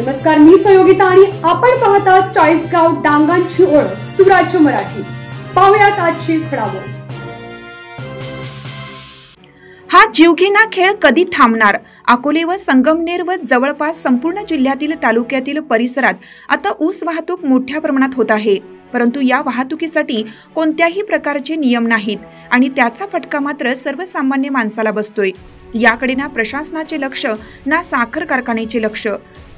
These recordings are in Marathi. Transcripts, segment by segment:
नमस्कार, मी सहयोगिता आणि आपण पाहता चाळीसगाव डांगांची ओळख सुराज्य मराठी। पाहुयात आजची घडामोड। हा जीवघेणा खेळ कधी थांबणार? अकोले व संगमनेर व जवळपास संपूर्ण जिल्ह्यातील तालुक्यातील परिसरात आता ऊस वाहतूक मोठ्या प्रमाणात होत आहे, परंतु या वाहतुकीसाठी कोणत्याही प्रकारचे नियम नाहीत आणि त्याचा फटका मात्र सर्वसामान्य माणसाला बसतोय। याकडे ना प्रशासनाचे लक्ष ना साखर कारखान्याचे लक्ष।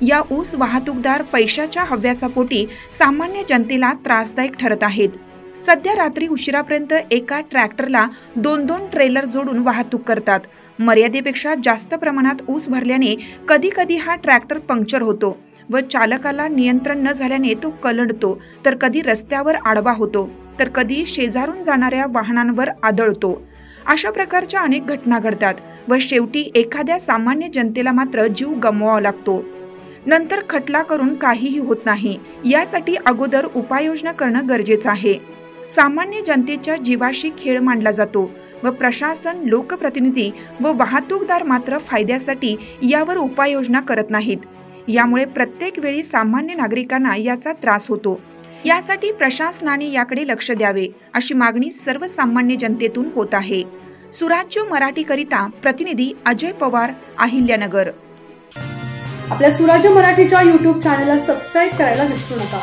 या ऊस वाहतूकदार पैशाच्या हव्यासापोटी सामान्य जनतेला त्रासदायक ठरत आहेत। सध्या रात्री उशिरापर्यंत एका ट्रॅक्टरला 2-2 ट्रेलर जोडून वाहतूक करतात। मर्यादेपेक्षा जास्त प्रमाणात ऊस भरल्याने कधी कधी हा ट्रॅक्टर पंक्चर होतो व चालकाला नियंत्रण न झाल्याने तो कलंडतो, तर कधी रस्त्यावर आडवा होतो, तर कधी शेजारून जाणाऱ्या वाहनांवर आदळतो। अशा प्रकारच्या अनेक घटना घडतात व शेवटी एखाद्या सामान्य जनतेला मात्र जीव गमवावा लागतो। नंतर खटला करून काहीही होत नाही। यासाठी अगोदर उपाययोजना करणं गरजेचं आहे। सामान्य जनतेच्या जीवाशी खेळ मांडला जातो व प्रशासन, लोकप्रतिनिधी व वाहतूकदार मात्र फायद्यासाठी यावर उपाययोजना करत नाहीत। यामुळे प्रत्येक वेळी सामान्य नागरिकांना याचा त्रास होतो। यासाठी प्रशासनाने याकडे लक्ष द्यावे अशी मागणी सर्वसामान्य जनतेतून होत आहे। सुराज्य मराठी करिता प्रतिनिधी अजय पवार, अहिल्यानगर। आपल्या सुराज्य मराठीच्या YouTube चॅनलला सबस्क्राइब करायला विसरू नका।